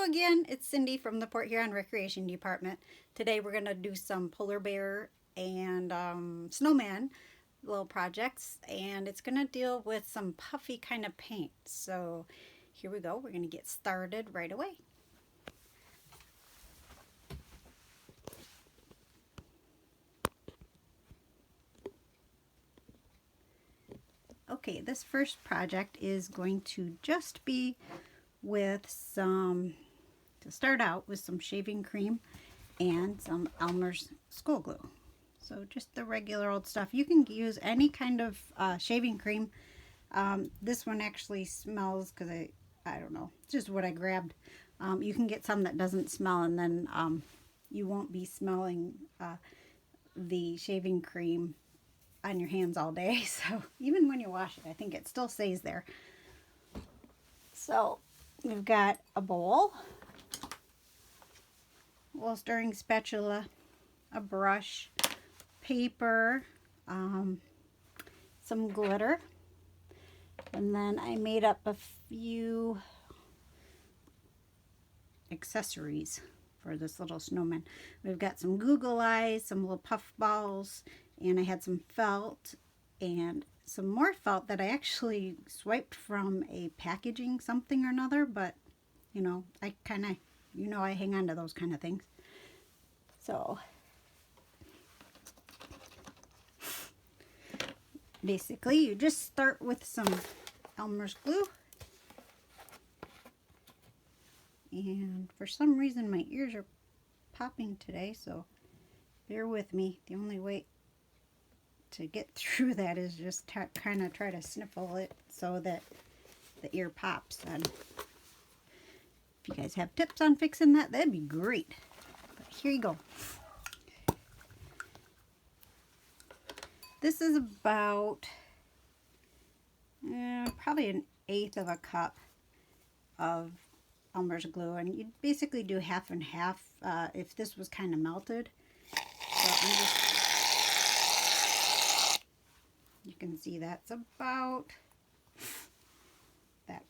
Hello again, it's Cindy from the Port Huron Recreation Department. Today we're going to do some polar bear and snowman little projects, and it's going to deal with some puffy kind of paint. So here we go, we're going to get started right away. Okay, this first project is going to just be with to start out with some shaving cream and some Elmer's school glue. So just the regular old stuff. You can use any kind of shaving cream. This one actually smells, because I don't know, it's just what I grabbed. You can get some that doesn't smell, and then you won't be smelling the shaving cream on your hands all day. So even when you wash it, I think it still stays there. So we've got a bowl, a little stirring spatula, a brush, paper, some glitter, and then I made up a few accessories for this little snowman. We've got some Google eyes, some little puff balls, and I had some felt and some more felt that I actually swiped from a packaging something or another, but you know, I kind of, I hang on to those kind of things. So basically you just start with some Elmer's glue, and for some reason my ears are popping today, so bear with me. The only way to get through that is just kind of try to sniffle it so that the ear pops. And if you guys have tips on fixing that, that'd be great. But here you go. This is about probably 1/8 of a cup of Elmer's glue, and you'd basically do half and half if this was kind of melted. So I'm just, you can see that's about that.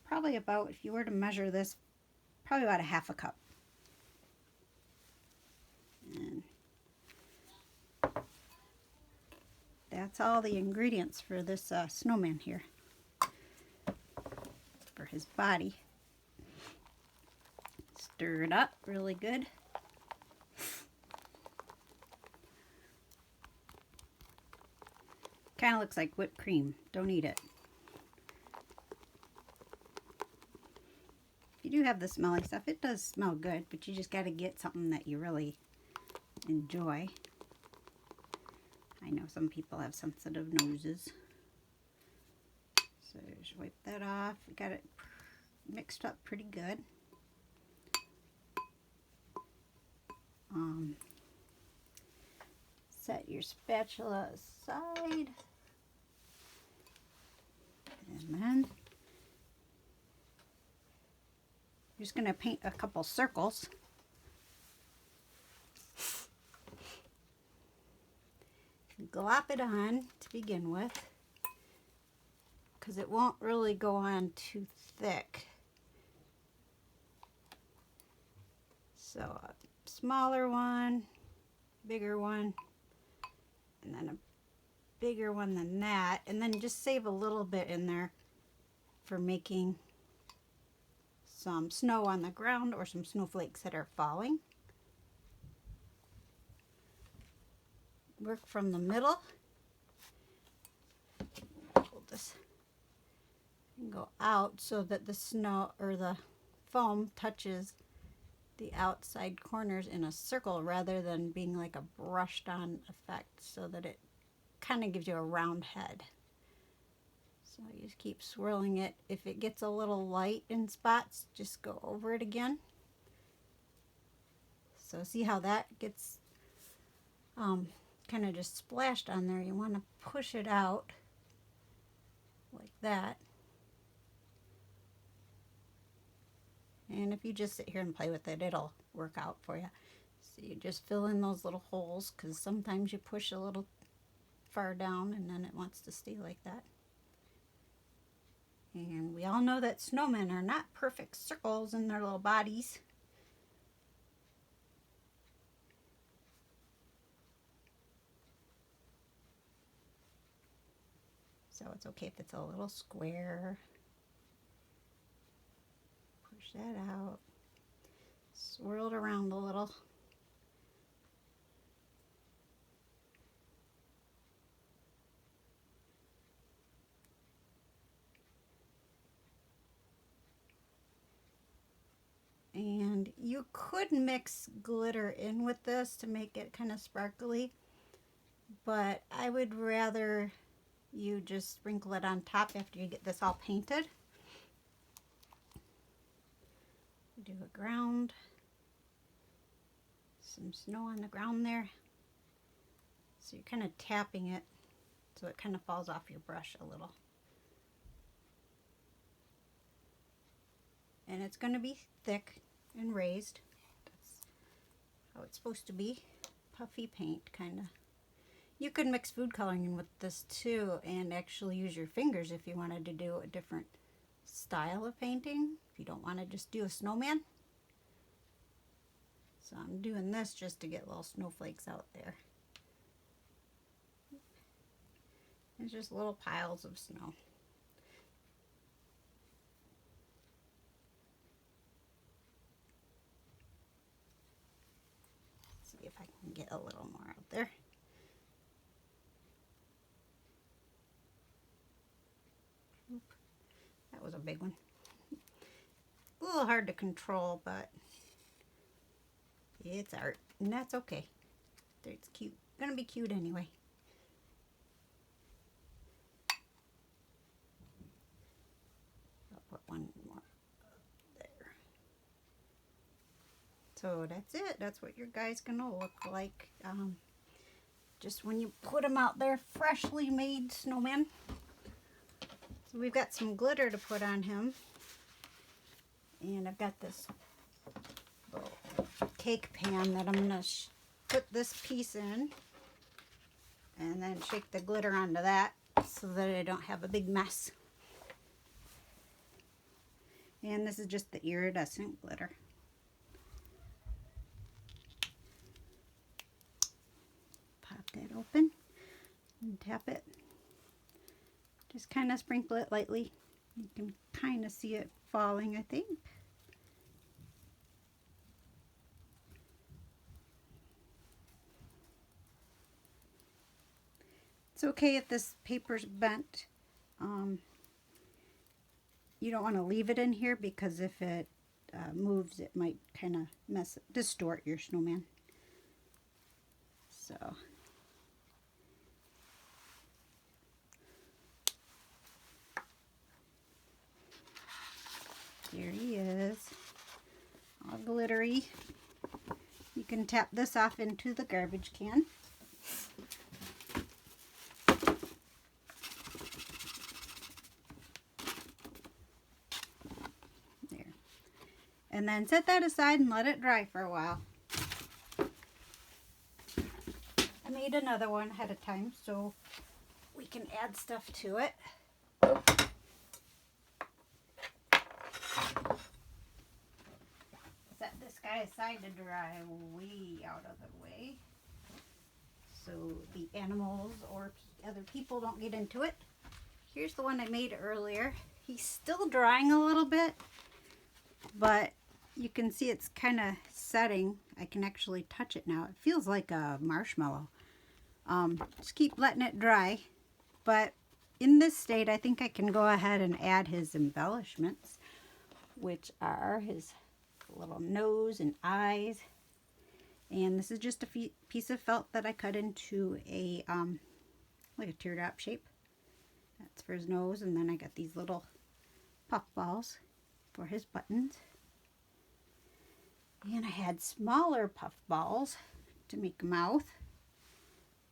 Probably about, if you were to measure this, probably about 1/2 cup. And that's all the ingredients for this snowman here, for his body. Stir it up really good. Kind of looks like whipped cream. Don't eat it. If you do have the smelly stuff, it does smell good, but you just got to get something that you really enjoy. I know some people have sensitive noses. So just wipe that off. We got it mixed up pretty good. Set your spatula aside. And then you're just going to paint a couple circles. Glop it on to begin with, because it won't really go on too thick. So a smaller one, bigger one, and then a bigger one than that, and then just save a little bit in there for making some snow on the ground or some snowflakes that are falling. Work from the middle. Hold this and go out so that the snow or the foam touches the outside corners in a circle rather than being like a brushed on effect, so that it kind of gives you a round head. So you just keep swirling it. If it gets a little light in spots, just go over it again. So see how that gets kind of just splashed on there. You want to push it out like that. And if you just sit here and play with it, it'll work out for you. So you just fill in those little holes, because sometimes you push a little far down and then it wants to stay like that. And we all know that snowmen are not perfect circles in their little bodies. So it's okay if it's a little square. Push that out. Swirl it around a little. And you could mix glitter in with this to make it kind of sparkly, but I would rather you just sprinkle it on top after you get this all painted. Do a ground, some snow on the ground there. So you're kind of tapping it so it kind of falls off your brush a little. And it's going to be thick and raised. That's how it's supposed to be. Puffy paint, kind of. You could mix food coloring in with this too and actually use your fingers if you wanted to do a different style of painting. If you don't want to just do a snowman. So I'm doing this just to get little snowflakes out there. It's just little piles of snow. See if I can get a little more out there. Oop, that was a big one. A little hard to control, but it's art, and that's okay. It's cute. Gonna be cute anyway. I'll put one more there. So that's it. That's what your guy's gonna look like. Just when you put them out there, freshly made snowman. So we've got some glitter to put on him. And I've got this little cake pan that I'm going to put this piece in. And then shake the glitter onto that so that I don't have a big mess. And this is just the iridescent glitter. Pop that open and tap it. Just kind of sprinkle it lightly. You can kind of see it falling, I think. It's okay if this paper's bent. You don't want to leave it in here because if it moves, it might kind of distort your snowman. So here he is, all glittery. You can tap this off into the garbage can. There. And then set that aside and let it dry for a while. I made another one ahead of time so we can add stuff to it. Set this guy aside to dry way out of the way so the animals or other people don't get into it. Here's the one I made earlier. He's still drying a little bit, but you can see it's kind of setting. I can actually touch it now. It feels like a marshmallow. Just keep letting it dry. But in this state, I think I can go ahead and add his embellishments, which are his little nose and eyes. And this is just a piece of felt that I cut into a like a teardrop shape. That's for his nose, and then I got these little puff balls for his buttons. And I had smaller puff balls to make a mouth.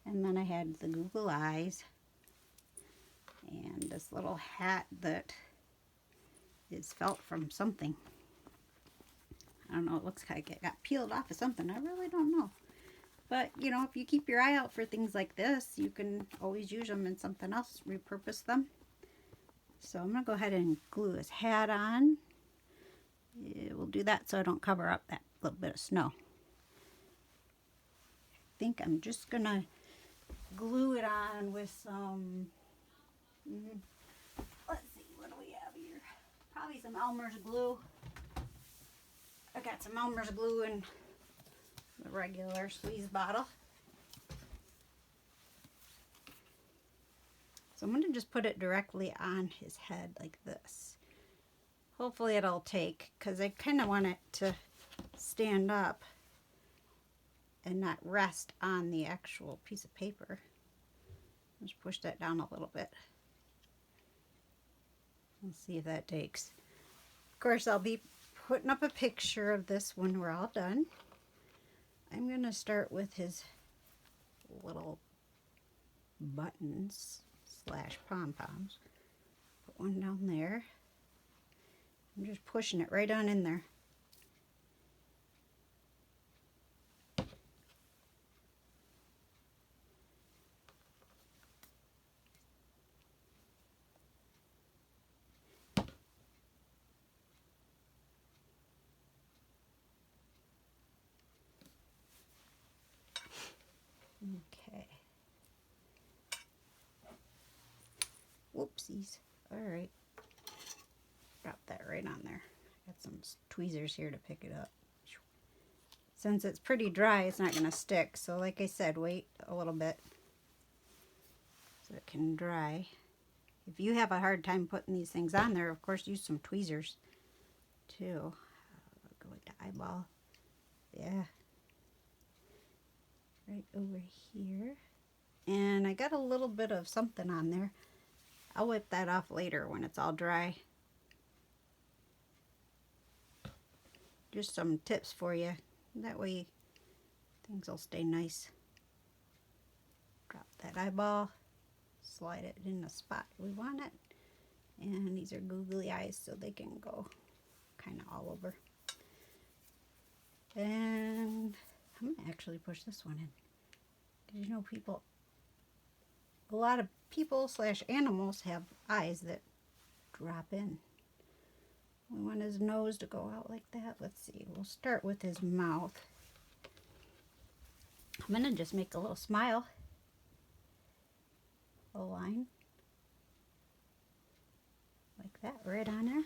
And then I had the Google eyes and this little hat that is felt from something. I don't know, it looks like it got peeled off of something. I really don't know. But, you know, if you keep your eye out for things like this, you can always use them in something else, repurpose them. So I'm going to go ahead and glue his hat on. Yeah, we'll do that so I don't cover up that little bit of snow. I think I'm just going to glue it on with some, let's see, what do we have here? Probably some Elmer's glue. I got some Elmer's glue in the regular squeeze bottle. So I'm going to just put it directly on his head like this. Hopefully it'll take, because I kind of want it to stand up and not rest on the actual piece of paper. Just push that down a little bit. Let's see if that takes. Of course, I'll be putting up a picture of this when we're all done. I'm going to start with his little buttons / pom-poms. Put one down there. I'm just pushing it right on in there. Okay. Whoopsies. All right. Drop that right on there. Got some tweezers here to pick it up. Since it's pretty dry, it's not going to stick. So like I said, wait a little bit so it can dry. If you have a hard time putting these things on there, of course, use some tweezers too. Go with the eyeball. Yeah. Right over here. And I got a little bit of something on there. I'll wipe that off later when it's all dry. Just some tips for you. That way things will stay nice. Drop that eyeball. Slide it in the spot we want it. And these are googly eyes, so they can go kind of all over. And I'm going to actually push this one in. Because you know, a lot of people / animals have eyes that drop in. We want his nose to go out like that. Let's see. We'll start with his mouth. I'm going to just make a little smile. A line. Like that, right on there.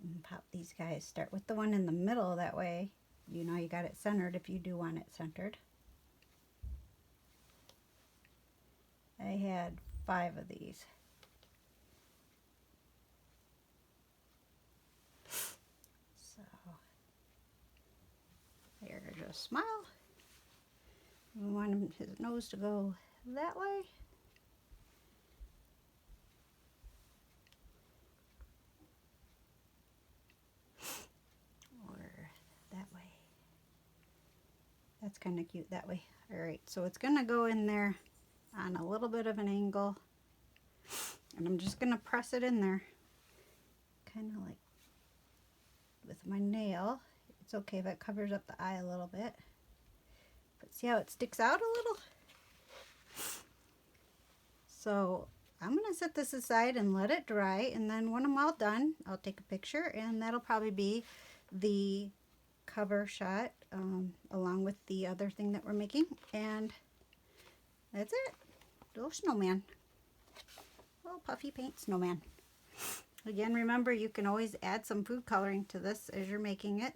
And pop these guys. Start with the one in the middle, that way you know you got it centered if you do want it centered. I had 5 of these. So, there's a smile. We want his nose to go that way. Or that way. That's kind of cute that way. Alright, so it's going to go in there on a little bit of an angle, and I'm just going to press it in there, kind of like with my nail. It's okay if it covers up the eye a little bit, but see how it sticks out a little? So I'm going to set this aside and let it dry, and then when I'm all done, I'll take a picture, and that'll probably be the cover shot along with the other thing that we're making, and that's it. Little snowman. Little puffy paint snowman. Again, remember, you can always add some food coloring to this as you're making it.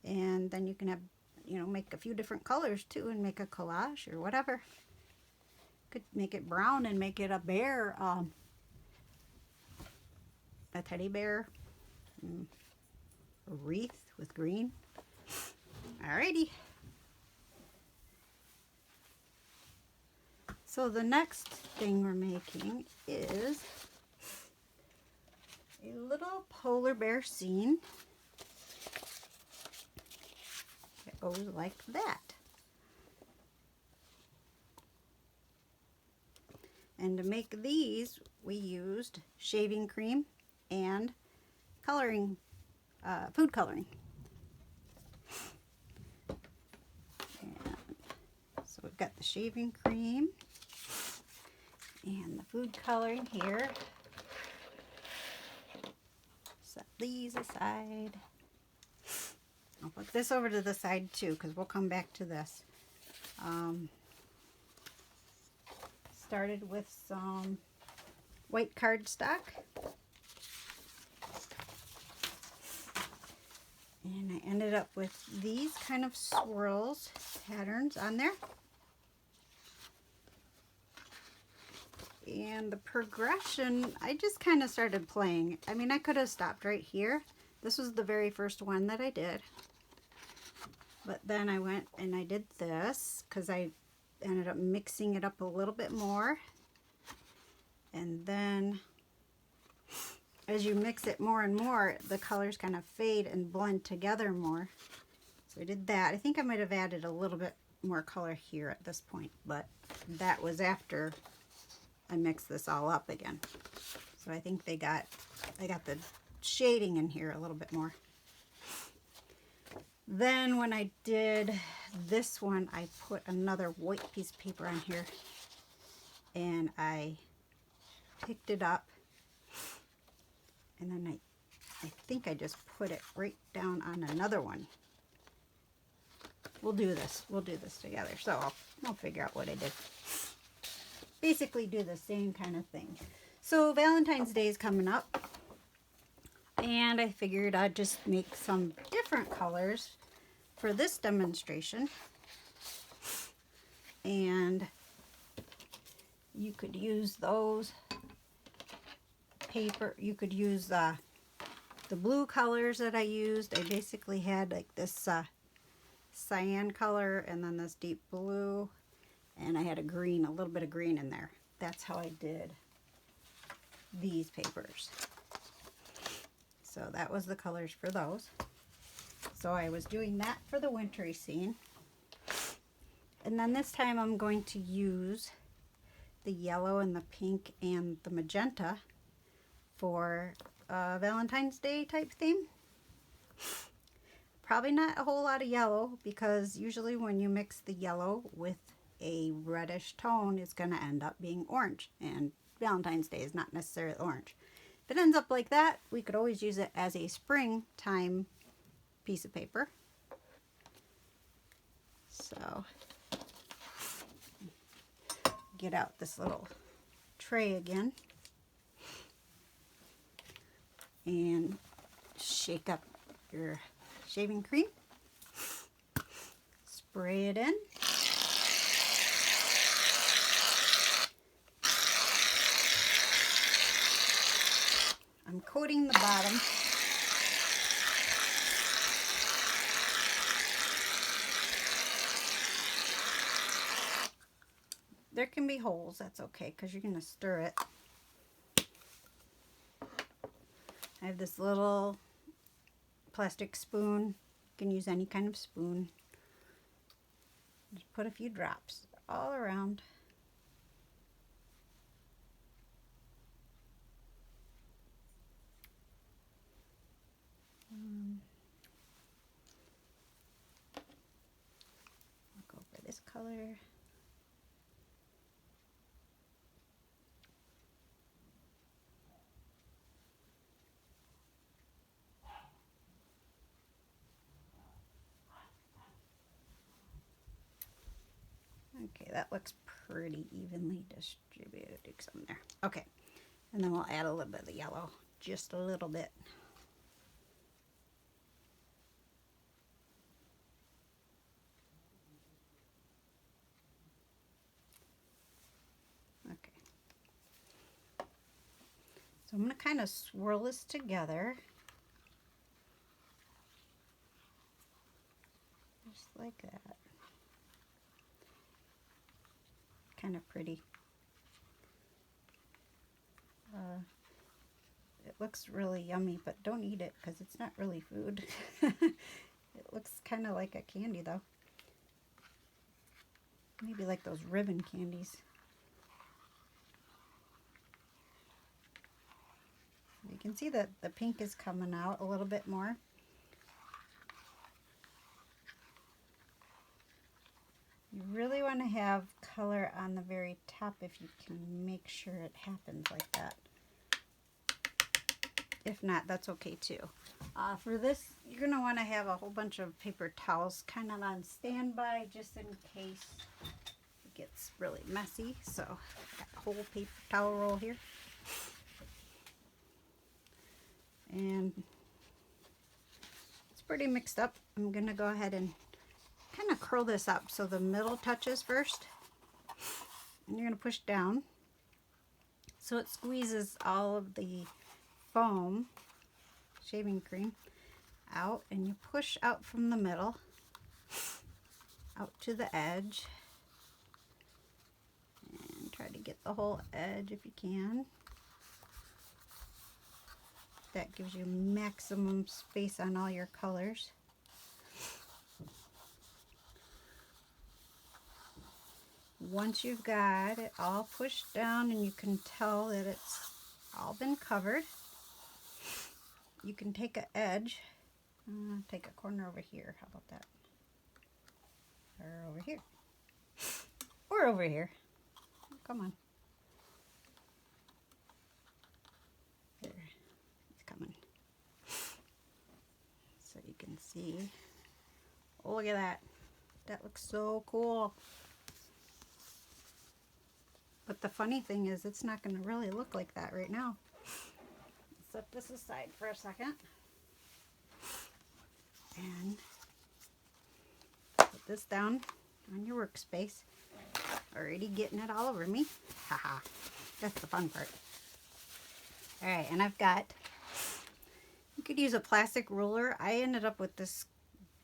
And then you can have, you know, make a few different colors too and make a collage or whatever. Could make it brown and make it a bear, a teddy bear, a wreath with green. Alrighty. So the next thing we're making is a little polar bear scene. It goes like that. And to make these, we used shaving cream and coloring, food coloring. And so we've got the shaving cream and the food coloring here. these aside. I'll put this over to the side too, because we'll come back to this. Started with some white cardstock. And I ended up with these kind of swirls patterns on there. And the progression, I just kind of started playing. I mean, I could have stopped right here. This was the very first one that I did. But then I went and I did this because I ended up mixing it up a little bit more. And then as you mix it more and more, the colors kind of fade and blend together more. So I did that. I think I might have added a little bit more color here at this point, but that was after I mixed this all up again. So I think I got the shading in here a little bit more. Then when I did this one, I put another white piece of paper on here and I picked it up, and then I think I just put it right down on another one. We'll do this together. So I'll figure out what I did. Basically do the same kind of thing. So Valentine's Day is coming up, and I figured I'd just make some different colors for this demonstration. And you could use those paper, you could use the blue colors that I used. I basically had like this cyan color and then this deep blue, and I had a green, a little bit of green in there. That's how I did these papers. So that was the colors for those. So I was doing that for the wintry scene. And then this time I'm going to use the yellow and the pink and the magenta for a Valentine's Day type theme. Probably not a whole lot of yellow, because usually when you mix the yellow with a reddish tone, it's going to end up being orange, and Valentine's Day is not necessarily orange. If it ends up like that, we could always use it as a springtime piece of paper. So get out this little tray again and shake up your shaving cream, spray it in, I'm coating the bottom. There can be holes, that's okay, because you're going to stir it. I have this little plastic spoon. You can use any kind of spoon. Just put a few drops all around. I'll go for this color. Okay, that looks pretty evenly distributed. Do some there. Okay, and then we'll add a little bit of the yellow, just a little bit. Okay. So I'm going to kind of swirl this together. Just like that. Kind of pretty. It looks really yummy, but don't eat it because it's not really food. It looks kind of like a candy though. Maybe like those ribbon candies. You can see that the pink is coming out a little bit more. You really want to have color on the very top if you can make sure it happens like that. If not, that's okay too. For this, you're going to want to have a whole bunch of paper towels kind of on standby just in case it gets really messy. So I've got a whole paper towel roll here. And it's pretty mixed up. I'm going to go ahead and kind of curl this up so the middle touches first. And you're going to push down so it squeezes all of the foam, shaving cream, out, and you push out from the middle out to the edge and try to get the whole edge if you can. That gives you maximum space on all your colors. Once you've got it all pushed down and you can tell that it's all been covered, you can take an edge, take a corner over here. How about that? Or over here. Or over here. Come on. There. It's coming. So you can see. Oh, look at that. That looks so cool. But the funny thing is, it's not going to really look like that right now. Set this aside for a second. And put this down on your workspace. Already getting it all over me. Haha. That's the fun part. Alright, and I've got, you could use a plastic ruler. I ended up with this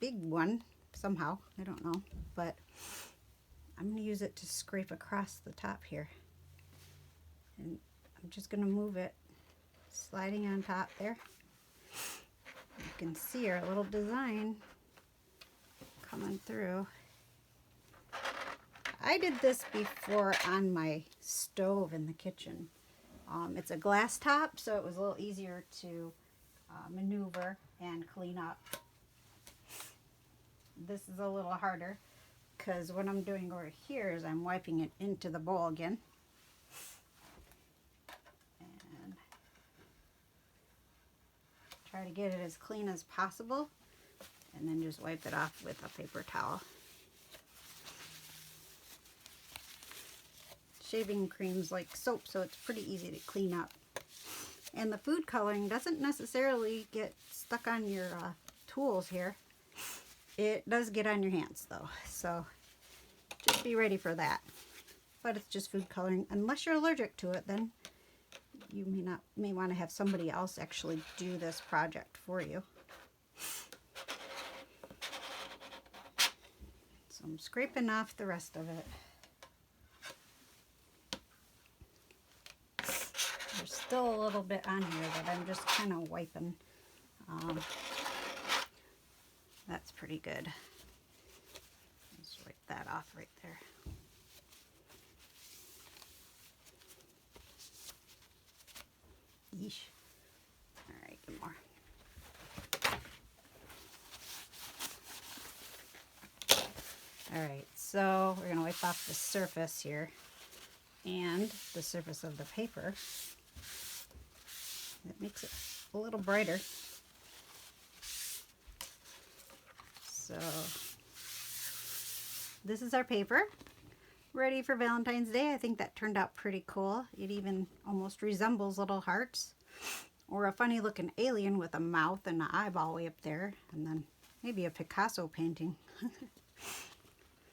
big one somehow. I don't know. But I'm going to use it to scrape across the top here. And I'm just going to move it, sliding on top there. You can see our little design coming through. I did this before on my stove in the kitchen. It's a glass top, so it was a little easier to maneuver and clean up. This is a little harder, because what I'm doing over here is I'm wiping it into the bowl again. And try to get it as clean as possible. And then just wipe it off with a paper towel. Shaving cream's like soap, so it's pretty easy to clean up. And the food coloring doesn't necessarily get stuck on your tools here. It does get on your hands though, so just be ready for that. But it's just food coloring. Unless you're allergic to it, then you may want to have somebody else actually do this project for you. So I'm scraping off the rest of it. There's still a little bit on here that I'm just kind of wiping. That's pretty good. Let's wipe that off right there. Yeesh. Alright, good more. Alright, so we're going to wipe off the surface here and the surface of the paper. That makes it a little brighter. So this is our paper, ready for Valentine's Day. I think that turned out pretty cool. It even almost resembles little hearts, or a funny looking alien with a mouth and an eyeball way up there, and then maybe a Picasso painting.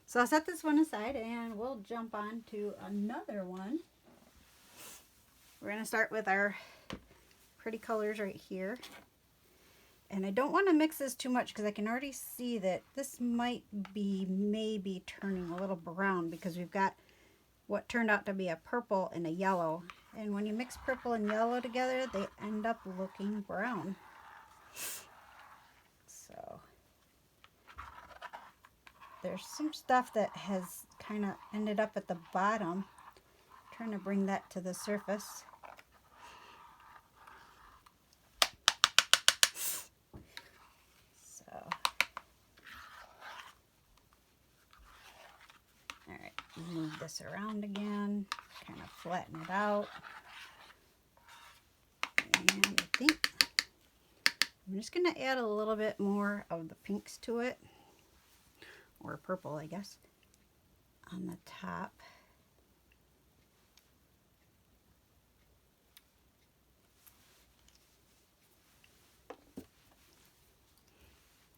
So I'll set this one aside and we'll jump on to another one. We're going to start with our pretty colors right here. And I don't want to mix this too much because I can already see that this might be maybe turning a little brown, because we've got what turned out to be a purple and a yellow. And when you mix purple and yellow together, they end up looking brown. So there's some stuff that has kind of ended up at the bottom. I'm trying to bring that to the surface. Move this around again, kind of flatten it out. And I think I'm just going to add a little bit more of the pinks to it, or purple, I guess, on the top.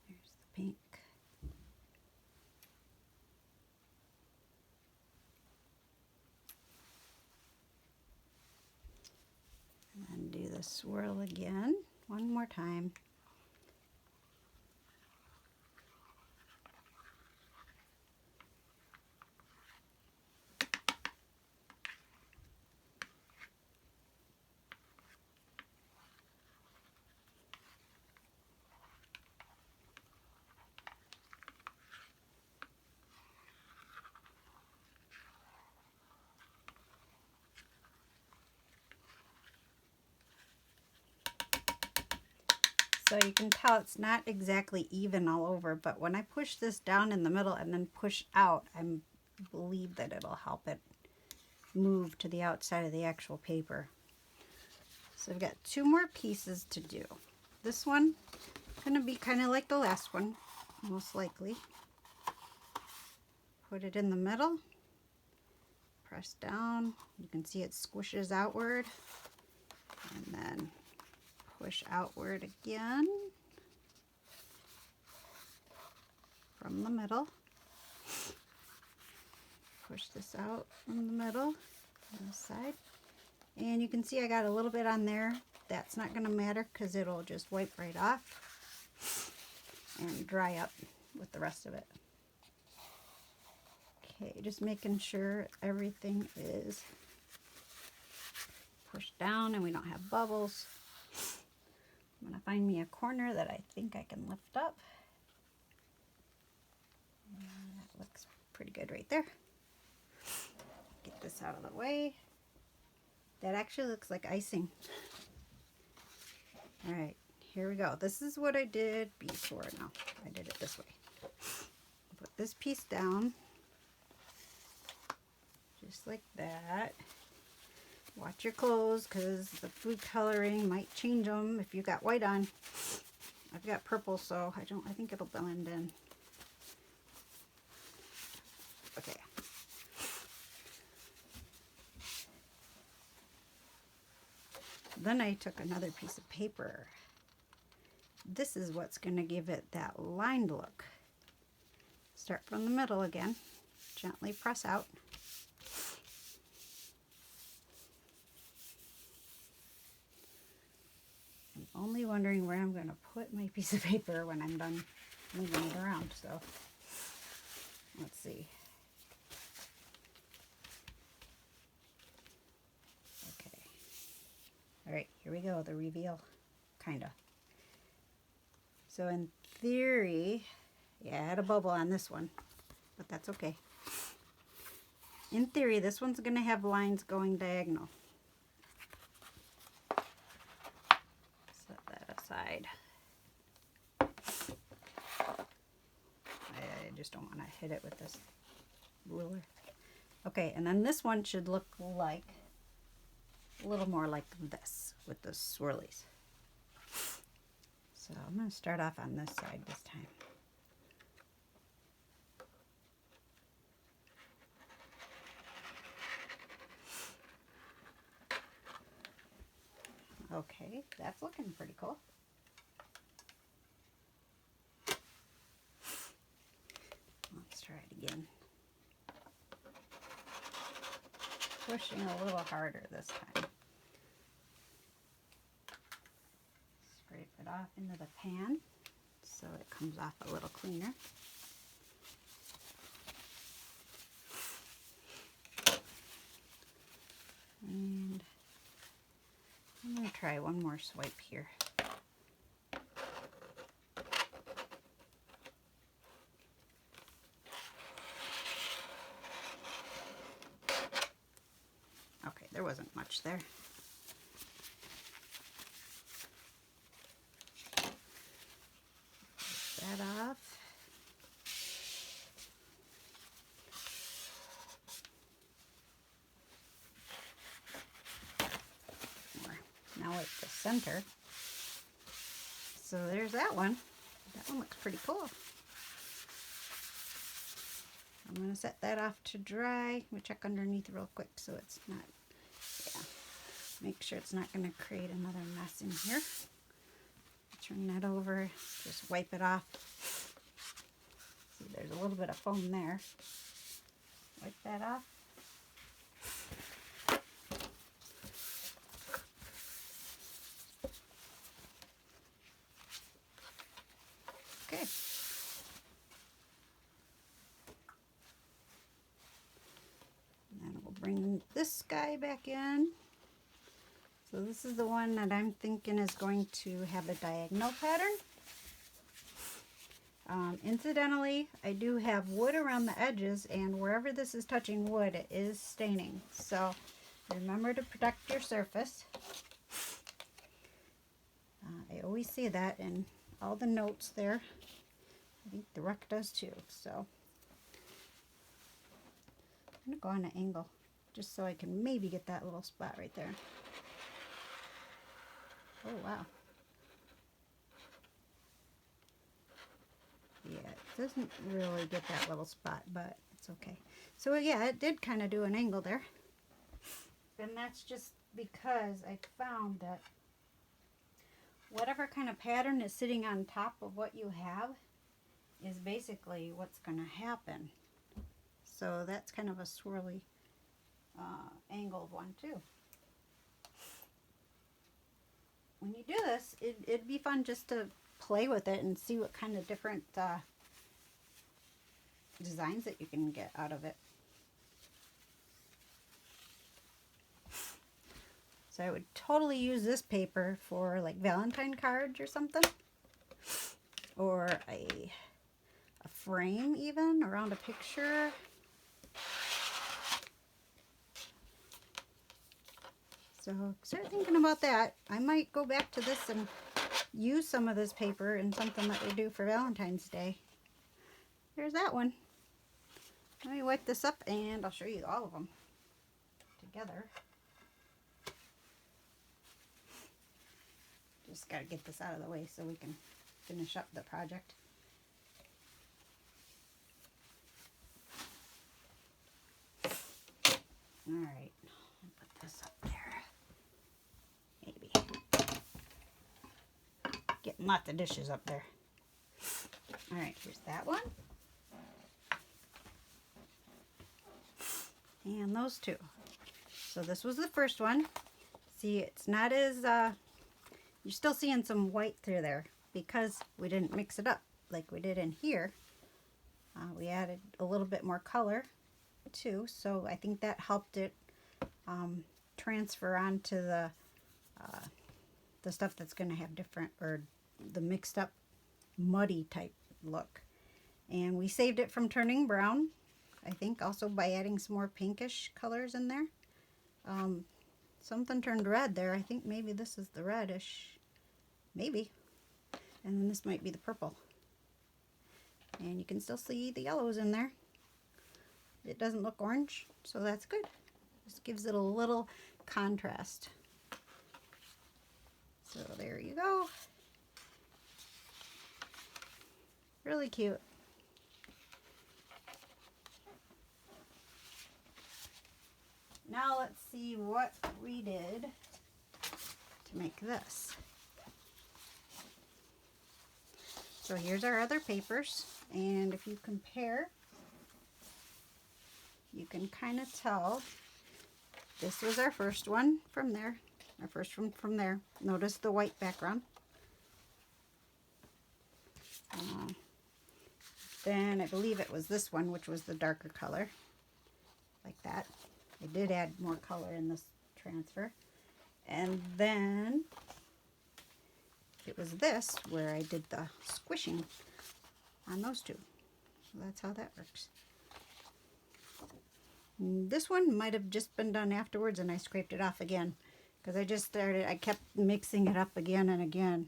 There's the pink. And then do the swirl again, one more time. So you can tell it's not exactly even all over, but when I push this down in the middle and then push out, I believe that it'll help it move to the outside of the actual paper. So I've got 2 more pieces to do. This one is going to be kind of like the last one, most likely. Put it in the middle, press down. You can see it squishes outward, and then push outward again from the middle. Push this out from the middle on this side. And you can see I got a little bit on there. That's not going to matter because it'll just wipe right off and dry up with the rest of it. Okay, just making sure everything is pushed down and we don't have bubbles. I'm going to find me a corner that I think I can lift up. And that looks pretty good right there. Get this out of the way. That actually looks like icing. Alright, here we go. This is what I did before. No, I did it this way. Put this piece down. Just like that. Watch your clothes because the food coloring might change them if you got white on. I've got purple, so I think it'll blend in. Okay. Then I took another piece of paper. This is what's going to give it that lined look. Start from the middle again. Gently press out. I'm only wondering where I'm going to put my piece of paper when I'm done moving it around. So let's see. Okay. All right, here we go. The reveal, kind of. So in theory, yeah, I had a bubble on this one, but that's okay. In theory, this one's going to have lines going diagonal. Set that aside. I just don't want to hit it with this ruler. Okay, and then this one should look like a little more like this with the swirlies. So I'm going to start off on this side this time. Okay, that's looking pretty cool. Let's try it again. Pushing a little harder this time. Scrape it off into the pan so it comes off a little cleaner. And I'm going to try one more swipe here. Okay, there wasn't much there. Take that off. Now at the center, So there's that one. That one looks pretty cool. I'm going to set that off to dry. Let me check underneath real quick so it's not, yeah. Make sure it's not going to create another mess in here. Turn that over, just wipe it off. See, there's a little bit of foam there. Wipe that off. Okay. And then we'll bring this guy back in. So this is the one that I'm thinking is going to have a diagonal pattern. Incidentally, I do have wood around the edges, and wherever this is touching wood, it is staining. So remember to protect your surface. I always say that in all the notes there. I think the ruck does too. So I'm going to go on an angle just so I can maybe get that little spot right there. Oh, wow. Yeah, it doesn't really get that little spot, but it's okay. So yeah, it did kind of do an angle there. And that's just because I found that whatever kind of pattern is sitting on top of what you have is basically what's going to happen. So that's kind of a swirly angled one too. When you do this, it'd be fun just to play with it and see what kind of different designs that you can get out of it. So I would totally use this paper for like Valentine cards or something, or a frame even around a picture. So start thinking about that. I might go back to this and use some of this paper in something that we do for Valentine's Day. There's that one. Let me wipe this up and I'll show you all of them together. Just got to get this out of the way so we can finish up the project. All right, I'll put this up there. Maybe. Getting lots of dishes up there. All right, here's that one. And those two. So this was the first one. See, it's not as, you're still seeing some white through there because we didn't mix it up like we did in here. We added a little bit more color too, so I think that helped it transfer onto the stuff that's going to have different, or the mixed up muddy type look. And we saved it from turning brown, I think, also by adding some more pinkish colors in there. Something turned red there. I think maybe this is the reddish, maybe, and then this might be the purple. And you can still see the yellows in there. It doesn't look orange, so that's good. Just gives it a little contrast. So there you go. Really cute. Now let's see what we did to make this. So here's our other papers, and if you compare, you can kind of tell this was our first one from there, our first one from there. Notice the white background. Then I believe it was this one, which was the darker color, like that. I did add more color in this transfer. And then it was this where I did the squishing on those two. So that's how that works. And this one might have just been done afterwards and I scraped it off again because I kept mixing it up again and again.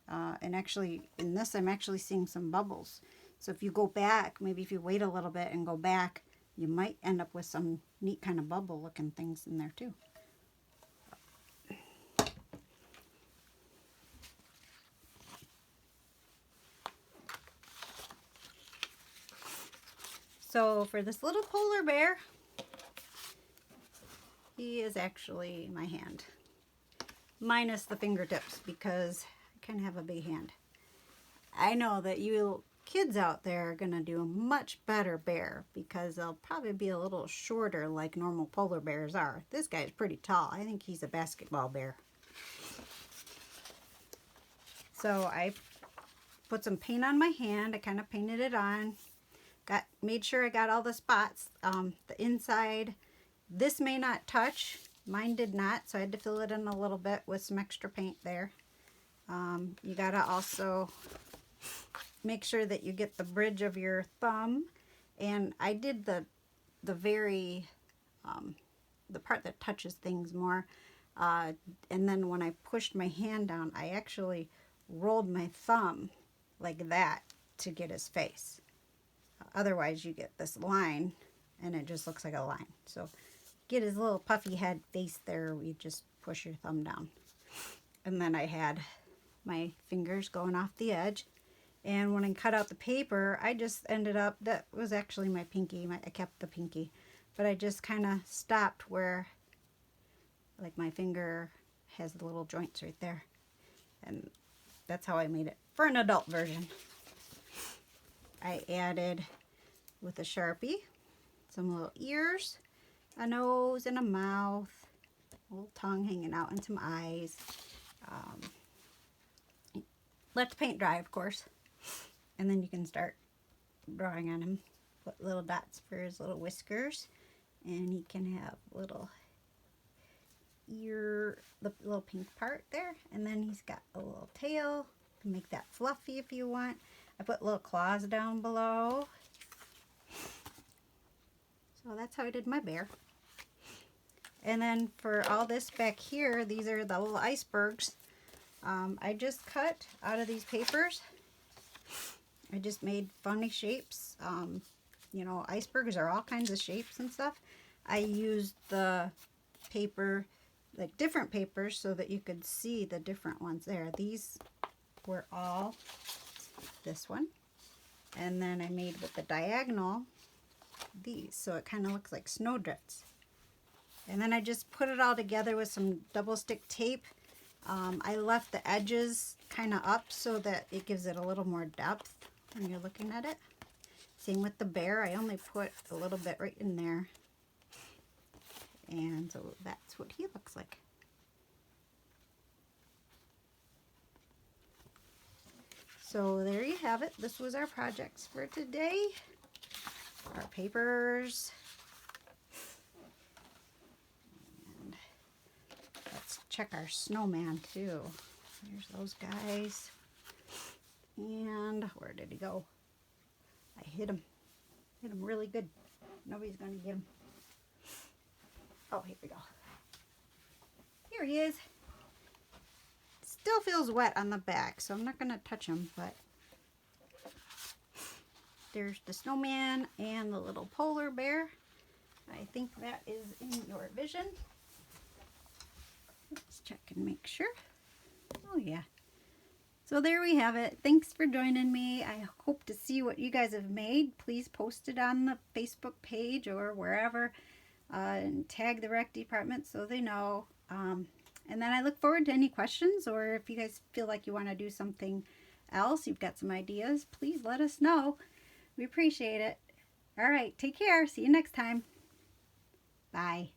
And actually in this I'm actually seeing some bubbles. So if you go back, maybe if you wait a little bit and go back, you might end up with some neat kind of bubble looking things in there too. So for this little polar bear, he is actually my hand. Minus the fingertips because I kind of have a big hand. I know that you kids out there are going to do a much better bear because they'll probably be a little shorter like normal polar bears are. This guy's pretty tall. I think he's a basketball bear. So I put some paint on my hand. I kind of painted it on. Made sure I got all the spots. The inside, this may not touch. Mine did not, so I had to fill it in a little bit with some extra paint there. You gotta also make sure that you get the bridge of your thumb. And I did the part that touches things more. And then when I pushed my hand down, I actually rolled my thumb like that to get his face. Otherwise you get this line and it just looks like a line. So get his little puffy head face there, you just push your thumb down. And then I had my fingers going off the edge. And when I cut out the paper, I just ended up, that was actually my pinky, I kept the pinky. But I just kind of stopped where, like my finger has the little joints right there. And that's how I made it for an adult version. I added with a Sharpie some little ears, a nose and a mouth, a little tongue hanging out, and some eyes. Let the paint dry, of course, and then you can start drawing on him. Put little dots for his little whiskers, and he can have little ear, the little pink part there, and then he's got a little tail. You can make that fluffy if you want. I put little claws down below. So that's how I did my bear. And then for all this back here, these are the little icebergs. I just cut out of these papers. I just made funny shapes. You know, icebergs are all kinds of shapes and stuff. I used the paper, like different papers, so that you could see the different ones there. These were all this one. And then I made with the diagonal these, so it kind of looks like snowdrifts. And then I just put it all together with some double stick tape. I left the edges kind of up so that it gives it a little more depth when you're looking at it. Same with the bear. I only put a little bit right in there. And so that's what he looks like. So there you have it. This was our projects for today. Our papers. And let's check our snowman too. There's those guys. And where did he go? I hit him. Hit him really good. Nobody's going to get him. Oh, here we go. Here he is. Still feels wet on the back, so I'm not going to touch him, but there's the snowman and the little polar bear. I think that is in your vision. Let's check and make sure. Oh yeah. So there we have it. Thanks for joining me. I hope to see what you guys have made. Please post it on the Facebook page or wherever, and tag the rec department so they know. And then I look forward to any questions, or if you guys feel like you want to do something else, you've got some ideas, please let us know. We appreciate it. All right, take care. See you next time. Bye.